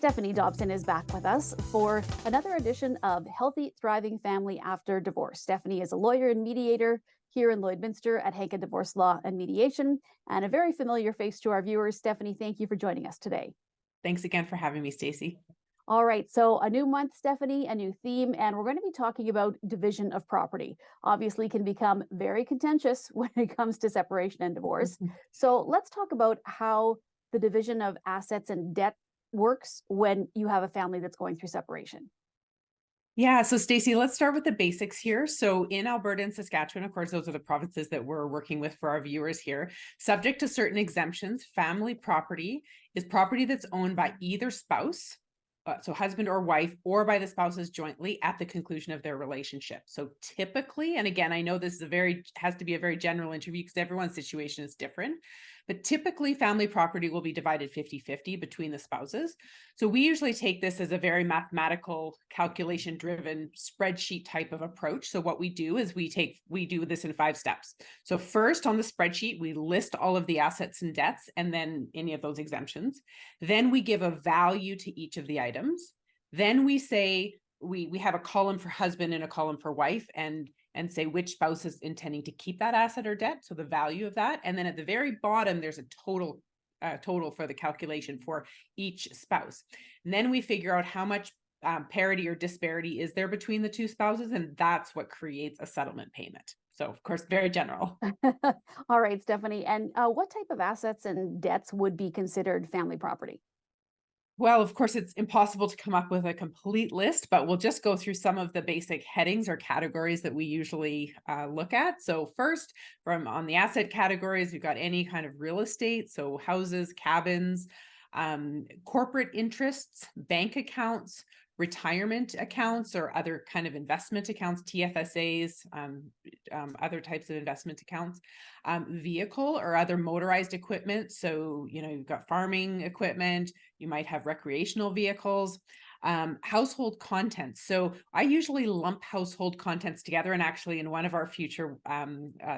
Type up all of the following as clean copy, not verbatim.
Stephanie Dobson is back with us for another edition of Healthy Thriving Family After Divorce. Stephanie is a lawyer and mediator here in Lloydminster at Hanka Divorce Law and Mediation, and a very familiar face to our viewers. Stephanie, thank you for joining us today. Thanks again for having me, Stacey. All right, so a new month, Stephanie, a new theme, and we're going to be talking about division of property. Obviously can become very contentious when it comes to separation and divorce. So let's talk about how the division of assets and debt works when you have a family that's going through separation. Yeah, so Stacey, let's start with the basics here. So in Alberta and Saskatchewan, of course, those are the provinces that we're working with for our viewers here. Subject to certain exemptions, family property is property that's owned by either spouse, so husband or wife, or by the spouses jointly at the conclusion of their relationship. So typically, and again, I know this is has to be a very general interview because everyone's situation is different, but typically family property will be divided 50-50 between the spouses. So we usually take this as a very mathematical, calculation driven spreadsheet type of approach. So what we do is we do this in 5 steps. So first on the spreadsheet, we list all of the assets and debts and then any of those exemptions. Then we give a value to each of the items. Then we say, we have a column for husband and a column for wife and say which spouse is intending to keep that asset or debt. So the value of that. And then at the very bottom, there's a total for the calculation for each spouse. And then we figure out how much parity or disparity is there between the two spouses. And that's what creates a settlement payment. So of course, very general. All right, Stephanie. And what type of assets and debts would be considered family property? Well, of course, it's impossible to come up with a complete list, but we'll just go through some of the basic headings or categories that we usually look at. So first, on the asset categories, we've got any kind of real estate, so houses, cabins, corporate interests, bank accounts, retirement accounts or other kind of investment accounts, TFSAs, other types of investment accounts, vehicle or other motorized equipment. So, you've got farming equipment, you might have recreational vehicles, household contents. So I usually lump household contents together. And actually in one of our future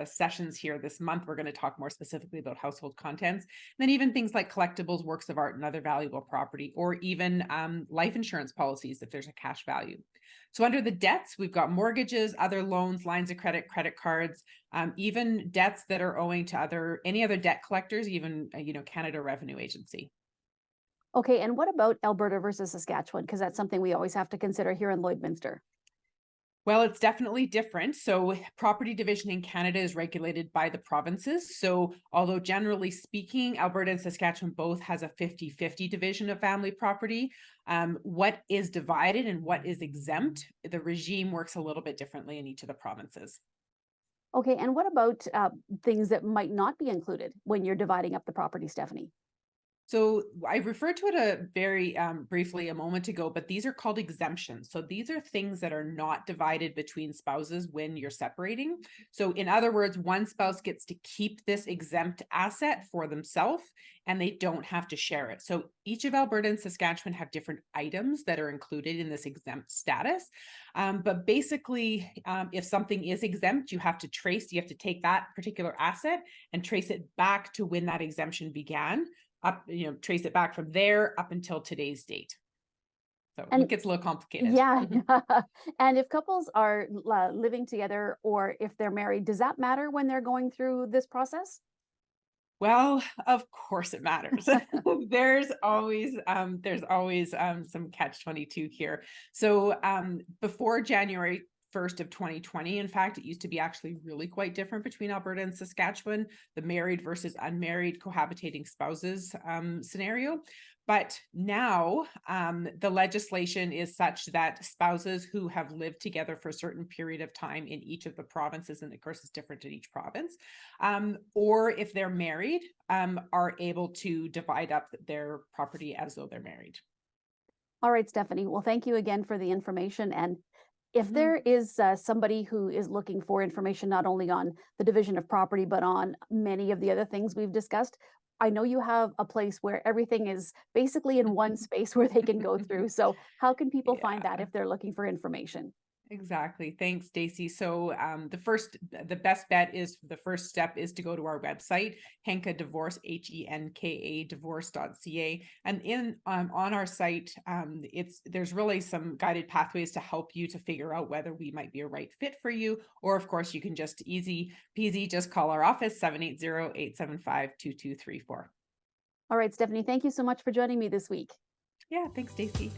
sessions here this month, we're going to talk more specifically about household contents. And then even things like collectibles, works of art, and other valuable property, or even life insurance policies if there's a cash value. So under the debts, we've got mortgages, other loans, lines of credit, credit cards, even debts that are owing to any other debt collectors, even Canada Revenue Agency. Okay, and what about Alberta versus Saskatchewan? Because that's something we always have to consider here in Lloydminster. Well, it's definitely different. So property division in Canada is regulated by the provinces. So although generally speaking, Alberta and Saskatchewan both has a 50-50 division of family property, what is divided and what is exempt, the regime works a little bit differently in each of the provinces. Okay, and what about things that might not be included when you're dividing up the property, Stephanie? So I referred to it very briefly a moment ago, but these are called exemptions. So these are things that are not divided between spouses when you're separating. So in other words, one spouse gets to keep this exempt asset for themselves and they don't have to share it. So each of Alberta and Saskatchewan have different items that are included in this exempt status. But basically, if something is exempt, you have to take that particular asset and trace it back to when that exemption began. Trace it back from there up until today's date. So it gets a little complicated. Yeah. And if couples are living together or if they're married, does that matter when they're going through this process? Well, of course it matters. There's always some catch-22 here. So before January 1st of 2020. In fact, it used to be actually really quite different between Alberta and Saskatchewan, the married versus unmarried cohabitating spouses scenario. But now the legislation is such that spouses who have lived together for a certain period of time in each of the provinces, and of course it's different in each province, or if they're married, are able to divide up their property as though they're married. All right, Stephanie. Well, thank you again for the information. And if there is somebody who is looking for information not only on the division of property, but on many of the other things we've discussed, I know you have a place where everything is basically in one space where they can go through. So how can people find that if they're looking for information? Exactly. Thanks, Stacy. So the best bet is the first step is to go to our website, Henka Divorce, HENKA divorce.ca. And on our site, there's really some guided pathways to help you to figure out whether we might be a right fit for you. Or of course, you can just easy peasy, just call our office 780-875-2234. All right, Stephanie, thank you so much for joining me this week. Yeah, thanks, Stacy.